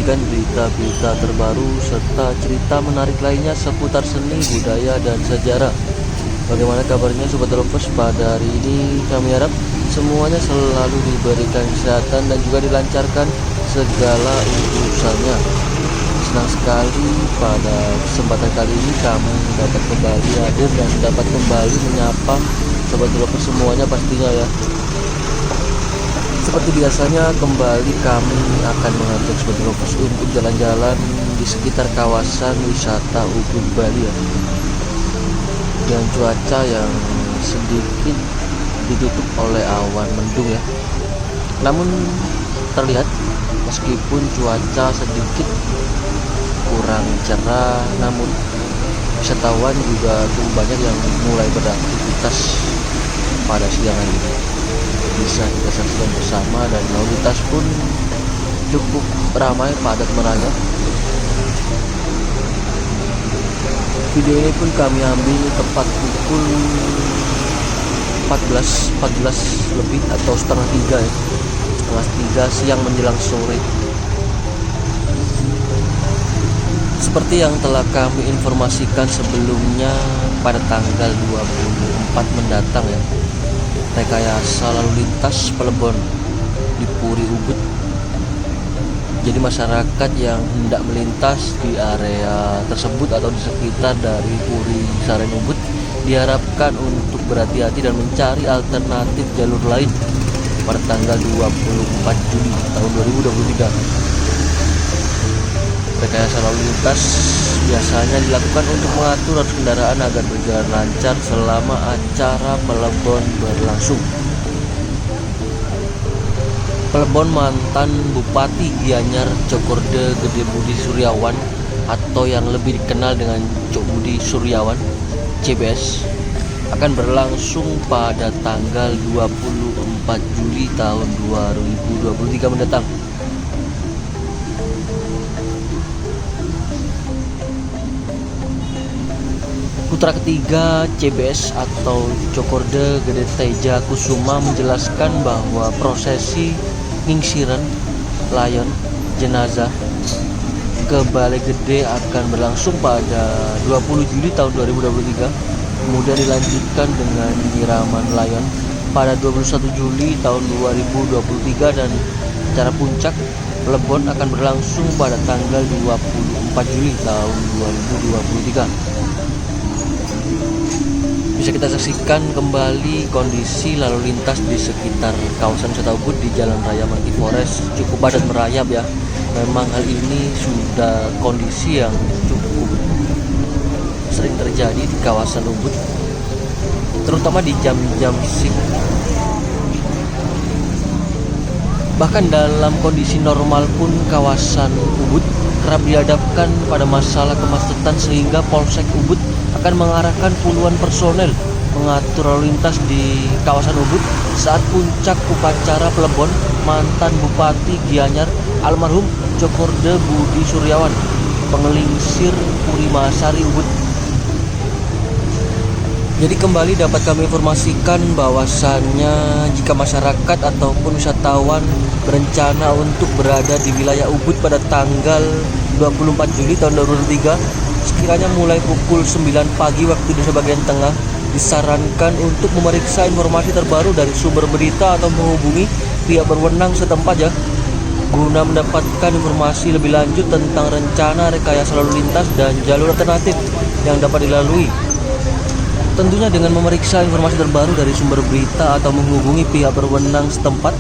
menyajikan berita-berita terbaru serta cerita menarik lainnya seputar seni, budaya, dan sejarah. Bagaimana kabarnya Sobat Lovers pada hari ini? Kami harap semuanya selalu diberikan kesehatan dan juga dilancarkan segala urusannya. Senang sekali pada kesempatan kali ini kami dapat kembali hadir dan dapat kembali menyapa Sobat Lovers semuanya pastinya ya. Seperti biasanya kembali kami akan mengajak Sobat Lovers untuk jalan-jalan di sekitar kawasan wisata Ubud Bali ya, dengan cuaca yang sedikit ditutup oleh awan mendung ya. Namun terlihat meskipun cuaca sedikit kurang cerah, namun wisatawan juga cukup banyak yang mulai beraktivitas pada siang hari ini. Bisa kita saksikan bersama dan lalu lintas pun cukup ramai, padat merayap. Video ini pun kami ambil tepat pukul 14 lebih atau setengah 3 ya, setengah 3 siang menjelang sore. Seperti yang telah kami informasikan sebelumnya, pada tanggal 24 mendatang ya, rekayasa lalu lintas Plebon di Puri Ubud. Jadi masyarakat yang hendak melintas di area tersebut atau di sekitar dari Puri Saren Ubud diharapkan untuk berhati-hati dan mencari alternatif jalur lain pada tanggal 24 Juli tahun 2023. Rekayasa lalu lintas biasanya dilakukan untuk mengatur arus kendaraan agar berjalan lancar selama acara Plebon berlangsung. Plebon mantan Bupati Gianyar Cokorda Gede Budi Suryawan atau yang lebih dikenal dengan Cok Budi Suryawan CBS akan berlangsung pada tanggal 24 Juli tahun 2023 mendatang. Putra ketiga CBS atau Cokorda Gede Teja Kusuma menjelaskan bahwa prosesi ngingsiran layon jenazah ke Balai Gede akan berlangsung pada 20 Juli tahun 2023, kemudian dilanjutkan dengan nyiraman layon pada 21 Juli tahun 2023 dan acara puncak Plebon akan berlangsung pada tanggal 24 Juli tahun 2023. Bisa kita saksikan kembali kondisi lalu lintas di sekitar kawasan wisata Ubud di Jalan Raya Mati Forest cukup padat merayap ya. Memang hal ini sudah kondisi yang cukup sering terjadi di kawasan Ubud, terutama di jam-jam sibuk. Bahkan dalam kondisi normal pun kawasan Ubud kerap dihadapkan pada masalah kemacetan sehingga Polsek Ubud akan mengarahkan puluhan personel mengatur lalu lintas di kawasan Ubud saat puncak upacara Plebon mantan Bupati Gianyar almarhum Cokorda Budi Suryawan, pengelingsir Puri Mahasari Ubud. Jadi kembali dapat kami informasikan bahwasannya jika masyarakat ataupun wisatawan berencana untuk berada di wilayah Ubud pada tanggal 24 Juli tahun 2023 sekiranya mulai pukul 9 pagi waktu Indonesia bagian tengah, disarankan untuk memeriksa informasi terbaru dari sumber berita atau menghubungi pihak berwenang setempat ya, guna mendapatkan informasi lebih lanjut tentang rencana rekayasa lalu lintas dan jalur alternatif yang dapat dilalui. Tentunya dengan memeriksa informasi terbaru dari sumber berita atau menghubungi pihak berwenang setempat,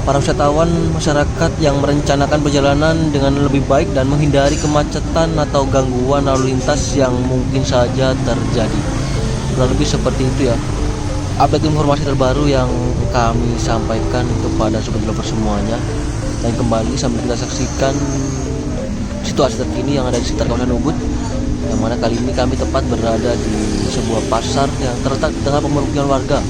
para wisatawan masyarakat yang merencanakan perjalanan dengan lebih baik dan menghindari kemacetan atau gangguan lalu lintas yang mungkin saja terjadi. Kurang lebih seperti itu ya, update informasi terbaru yang kami sampaikan kepada Sobat Lovers semuanya. Dan kembali sambil kita saksikan situasi terkini yang ada di sekitar kawasan Ubud, yang mana kali ini kami tepat berada di sebuah pasar yang terletak di tengah pemukiman warga.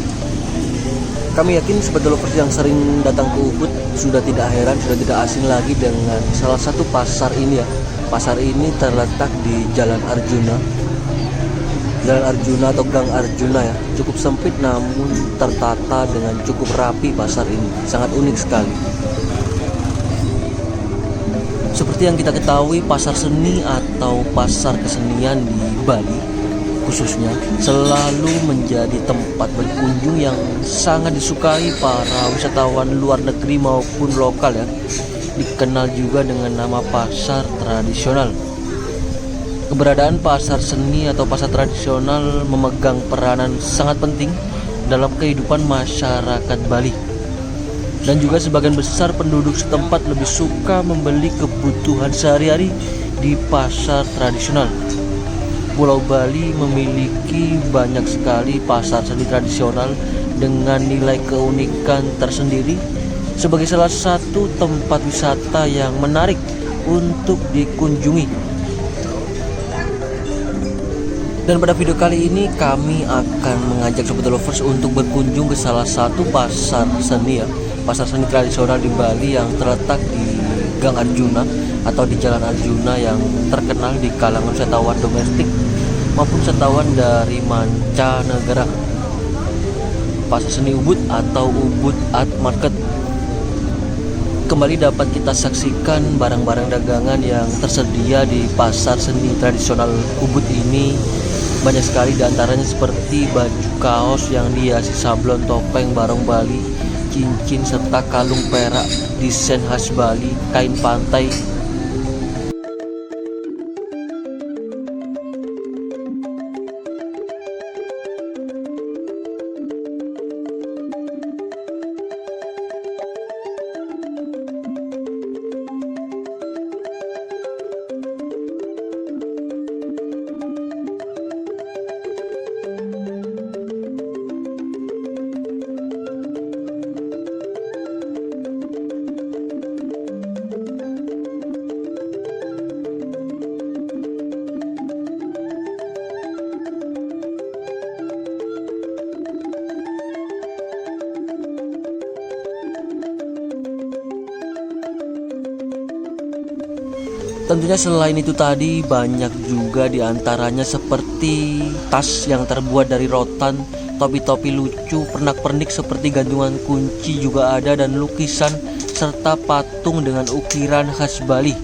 Kami yakin Sobat Lovers yang sering datang ke Ubud sudah tidak heran, sudah tidak asing lagi dengan salah satu pasar ini ya. Pasar ini terletak di Jalan Arjuna atau Gang Arjuna ya. Cukup sempit namun tertata dengan cukup rapi pasar ini. Sangat unik sekali. Seperti yang kita ketahui, pasar seni atau pasar kesenian di Bali khususnya selalu menjadi tempat berkunjung yang sangat disukai para wisatawan luar negeri maupun lokal ya. Dikenal juga dengan nama pasar tradisional. Keberadaan pasar seni atau pasar tradisional memegang peranan sangat penting dalam kehidupan masyarakat Bali. Dan juga sebagian besar penduduk setempat lebih suka membeli kebutuhan sehari-hari di pasar tradisional. Pulau Bali memiliki banyak sekali pasar seni tradisional dengan nilai keunikan tersendiri sebagai salah satu tempat wisata yang menarik untuk dikunjungi. Dan pada video kali ini kami akan mengajak Sobat Lovers untuk berkunjung ke salah satu pasar seni ya, pasar seni tradisional di Bali yang terletak di Gang Arjuna atau di Jalan Arjuna yang terkenal di kalangan wisatawan domestik maupun wisatawan dari mancanegara. Pasar seni Ubud atau Ubud Art Market. Kembali dapat kita saksikan barang-barang dagangan yang tersedia di pasar seni tradisional Ubud ini. Banyak sekali diantaranya seperti baju kaos yang dihiasi sablon, topeng, barong Bali, cincin, serta kalung perak desain khas Bali, kain pantai. Tentunya selain itu tadi banyak juga diantaranya seperti tas yang terbuat dari rotan, topi-topi lucu, pernak-pernik seperti gantungan kunci juga ada, dan lukisan serta patung dengan ukiran khas Bali.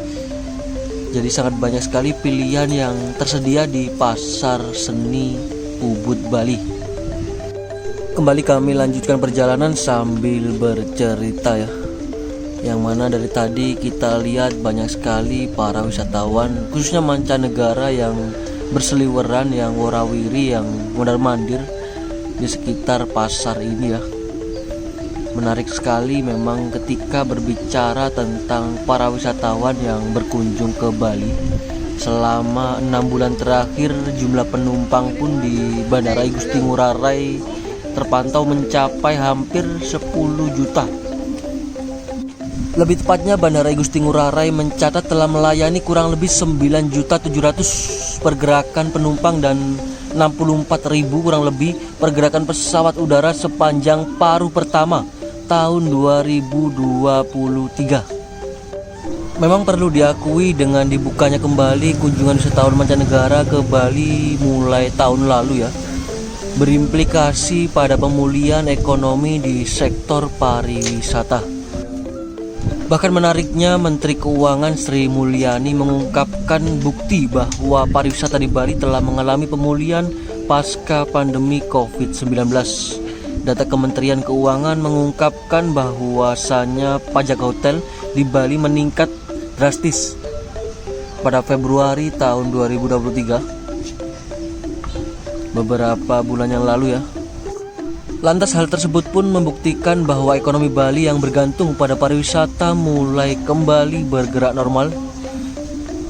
Jadi sangat banyak sekali pilihan yang tersedia di pasar seni Ubud Bali. Kembali kami lanjutkan perjalanan sambil bercerita ya. Yang mana dari tadi kita lihat banyak sekali para wisatawan khususnya mancanegara yang berseliweran, yang warawiri, yang mondar-mandir di sekitar pasar ini ya. Menarik sekali memang ketika berbicara tentang para wisatawan yang berkunjung ke Bali. Selama 6 bulan terakhir jumlah penumpang pun di Bandara Igusti Ngurah Rai terpantau mencapai hampir 10 juta. Lebih tepatnya Bandara Igusti Ngurah Rai mencatat telah melayani kurang lebih 9.700.000 pergerakan penumpang dan 64.000 kurang lebih pergerakan pesawat udara sepanjang paruh pertama tahun 2023. Memang perlu diakui dengan dibukanya kembali kunjungan wisatawan mancanegara ke Bali mulai tahun lalu ya, berimplikasi pada pemulihan ekonomi di sektor pariwisata. Bahkan menariknya, Menteri Keuangan Sri Mulyani mengungkapkan bukti bahwa pariwisata di Bali telah mengalami pemulihan pasca pandemi COVID-19. Data Kementerian Keuangan mengungkapkan bahwasannya pajak hotel di Bali meningkat drastis pada Februari tahun 2023, beberapa bulan yang lalu ya. Lantas hal tersebut pun membuktikan bahwa ekonomi Bali yang bergantung pada pariwisata mulai kembali bergerak normal.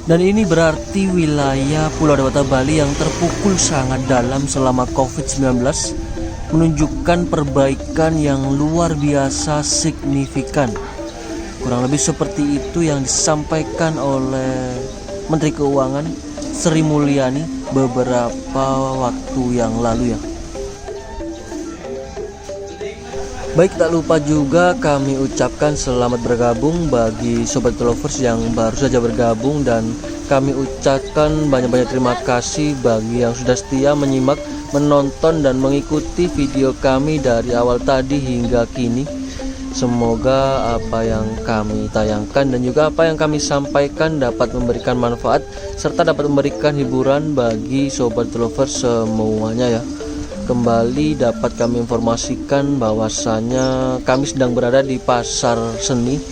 Dan ini berarti wilayah Pulau Dewata Bali yang terpukul sangat dalam selama COVID-19 menunjukkan perbaikan yang luar biasa signifikan. Kurang lebih seperti itu yang disampaikan oleh Menteri Keuangan Sri Mulyani beberapa waktu yang lalu ya. Baik, tak lupa juga kami ucapkan selamat bergabung bagi Sobat Lovers yang baru saja bergabung, dan kami ucapkan banyak-banyak terima kasih bagi yang sudah setia menyimak, menonton, dan mengikuti video kami dari awal tadi hingga kini. Semoga apa yang kami tayangkan dan juga apa yang kami sampaikan dapat memberikan manfaat serta dapat memberikan hiburan bagi sobat lovers semuanya ya. Kembali dapat kami informasikan bahwasannya kami sedang berada di pasar seni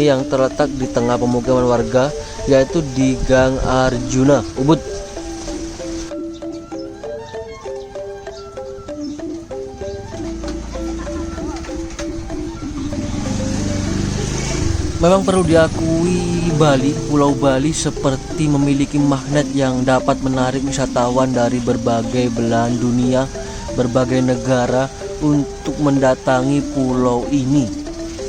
yang terletak di tengah pemukiman warga, yaitu di Gang Arjuna, Ubud. Memang perlu diakui, Pulau Bali seperti memiliki magnet yang dapat menarik wisatawan dari berbagai belahan dunia, berbagai negara untuk mendatangi pulau ini.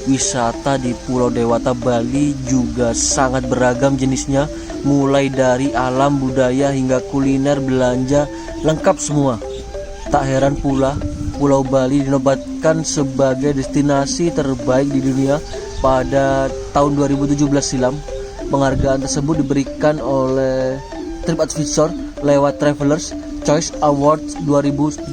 Wisata di Pulau Dewata Bali juga sangat beragam jenisnya, mulai dari alam, budaya hingga kuliner, belanja, lengkap semua. Tak heran pula, Pulau Bali dinobatkan sebagai destinasi terbaik di dunia pada tahun 2017 silam. Penghargaan tersebut diberikan oleh TripAdvisor lewat Travelers Choice Awards 2017.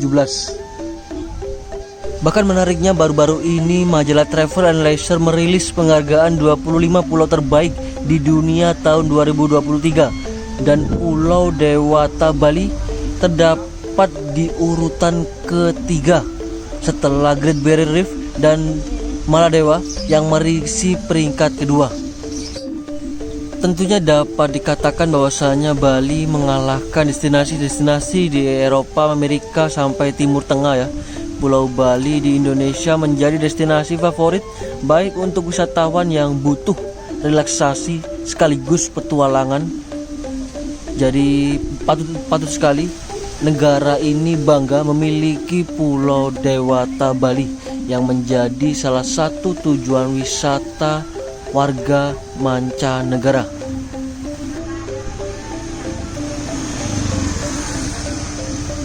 Bahkan menariknya, baru-baru ini majalah Travel and Leisure merilis penghargaan 25 pulau terbaik di dunia tahun 2023, dan Pulau Dewata Bali terdapat di urutan ketiga setelah Great Barrier Reef dan Maladewa yang merisi peringkat kedua. Tentunya dapat dikatakan bahwasanya Bali mengalahkan destinasi-destinasi di Eropa, Amerika sampai Timur Tengah ya. Pulau Bali di Indonesia menjadi destinasi favorit baik untuk wisatawan yang butuh relaksasi sekaligus petualangan. Jadi patut sekali negara ini bangga memiliki Pulau Dewata Bali yang menjadi salah satu tujuan wisata warga mancanegara.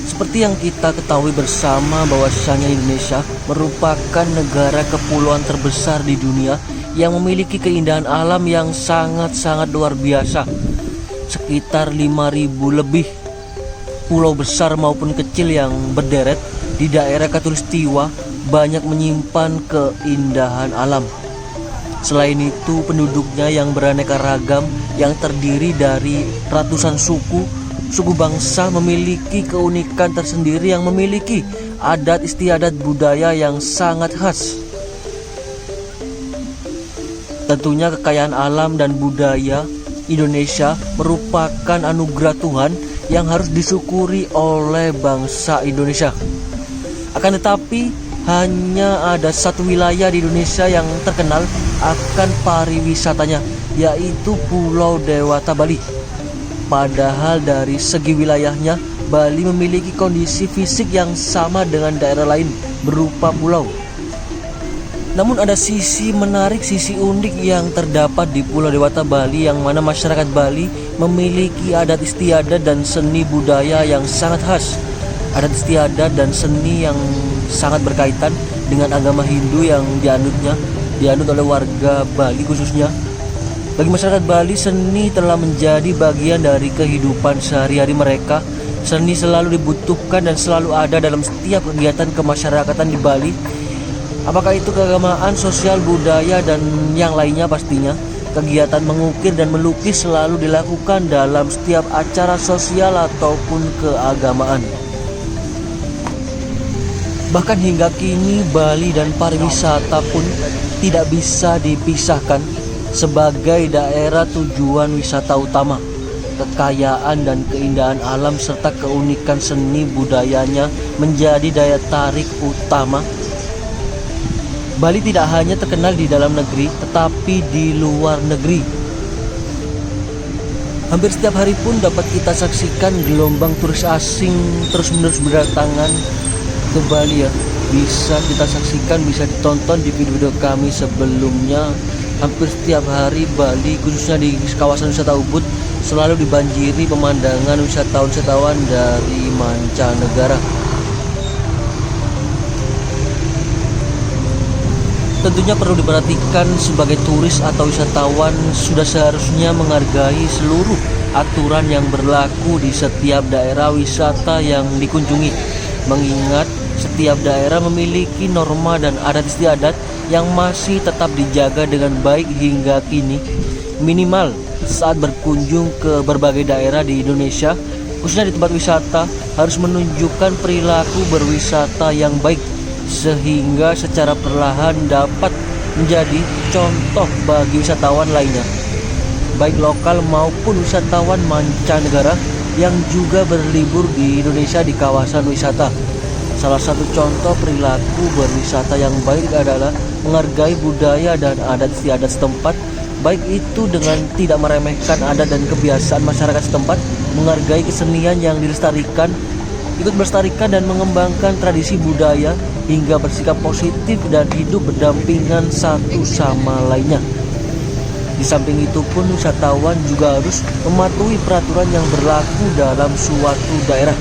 Seperti yang kita ketahui bersama bahwasanya Indonesia merupakan negara kepulauan terbesar di dunia yang memiliki keindahan alam yang sangat-sangat luar biasa. Sekitar 5.000 lebih pulau besar maupun kecil yang berderet di daerah Katulistiwa banyak menyimpan keindahan alam. Selain itu, penduduknya yang beraneka ragam yang terdiri dari ratusan suku bangsa memiliki keunikan tersendiri yang memiliki adat istiadat budaya yang sangat khas. Tentunya kekayaan alam dan budaya Indonesia merupakan anugerah Tuhan yang harus disyukuri oleh bangsa Indonesia. Akan tetapi, hanya ada satu wilayah di Indonesia yang terkenal akan pariwisatanya, yaitu Pulau Dewata Bali. Padahal dari segi wilayahnya, Bali memiliki kondisi fisik yang sama dengan daerah lain berupa pulau. Namun ada sisi menarik, sisi unik yang terdapat di Pulau Dewata Bali, yang mana masyarakat Bali memiliki adat istiadat dan seni budaya yang sangat khas. Adat istiadat dan seni yang sangat berkaitan dengan agama Hindu yang dianut oleh warga Bali khususnya. Bagi masyarakat Bali, seni telah menjadi bagian dari kehidupan sehari-hari mereka. Seni selalu dibutuhkan dan selalu ada dalam setiap kegiatan kemasyarakatan di Bali. Apakah itu keagamaan, sosial, budaya, dan yang lainnya pastinya. Kegiatan mengukir dan melukis selalu dilakukan dalam setiap acara sosial ataupun keagamaan. Bahkan hingga kini Bali dan pariwisata pun tidak bisa dipisahkan sebagai daerah tujuan wisata utama. Kekayaan dan keindahan alam serta keunikan seni budayanya menjadi daya tarik utama. Bali tidak hanya terkenal di dalam negeri, tetapi di luar negeri. Hampir setiap hari pun dapat kita saksikan gelombang turis asing terus-menerus berdatangan ke Bali ya. Bisa kita saksikan, bisa ditonton di video-video kami sebelumnya. Hampir setiap hari Bali, khususnya di kawasan wisata Ubud, selalu dibanjiri pemandangan wisatawan dari mancanegara. Tentunya perlu diperhatikan, sebagai turis atau wisatawan sudah seharusnya menghargai seluruh aturan yang berlaku di setiap daerah wisata yang dikunjungi. Mengingat setiap daerah memiliki norma dan adat istiadat yang masih tetap dijaga dengan baik hingga kini. Minimal saat berkunjung ke berbagai daerah di Indonesia, khususnya di tempat wisata, harus menunjukkan perilaku berwisata yang baik sehingga secara perlahan dapat menjadi contoh bagi wisatawan lainnya, baik lokal maupun wisatawan mancanegara yang juga berlibur di Indonesia di kawasan wisata. Salah satu contoh perilaku berwisata yang baik adalah menghargai budaya dan adat istiadat setempat, baik itu dengan tidak meremehkan adat dan kebiasaan masyarakat setempat, menghargai kesenian yang dilestarikan, ikut melestarikan dan mengembangkan tradisi budaya, hingga bersikap positif dan hidup berdampingan satu sama lainnya. Di samping itu pun wisatawan juga harus mematuhi peraturan yang berlaku dalam suatu daerah.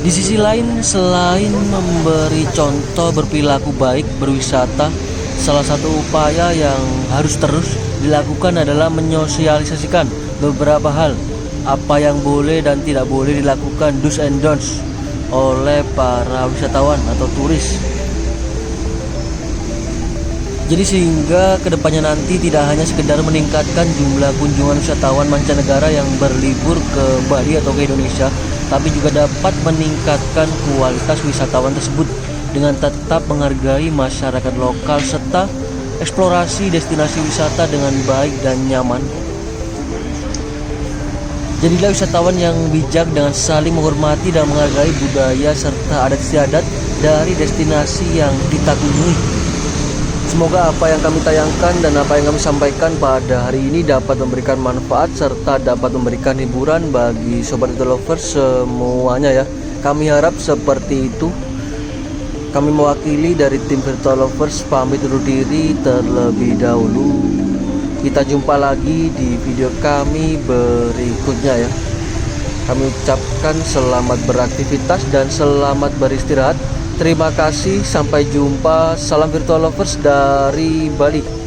Di sisi lain, selain memberi contoh berperilaku baik berwisata, salah satu upaya yang harus terus dilakukan adalah menyosialisasikan beberapa hal, apa yang boleh dan tidak boleh dilakukan, do's and don'ts, oleh para wisatawan atau turis. Jadi sehingga kedepannya nanti tidak hanya sekedar meningkatkan jumlah kunjungan wisatawan mancanegara yang berlibur ke Bali atau ke Indonesia, tapi juga dapat meningkatkan kualitas wisatawan tersebut dengan tetap menghargai masyarakat lokal serta eksplorasi destinasi wisata dengan baik dan nyaman. Jadilah wisatawan yang bijak dengan saling menghormati dan menghargai budaya serta adat istiadat dari destinasi yang kita kunjungi. Semoga apa yang kami tayangkan dan apa yang kami sampaikan pada hari ini dapat memberikan manfaat serta dapat memberikan hiburan bagi Sobat Virtual Lovers semuanya ya. Kami harap seperti itu. Kami mewakili dari tim Virtual Lovers pamit undur diri terlebih dahulu. Kita jumpa lagi di video kami berikutnya ya. Kami ucapkan selamat beraktivitas dan selamat beristirahat. Terima kasih, sampai jumpa. Salam Virtual Lovers dari Bali.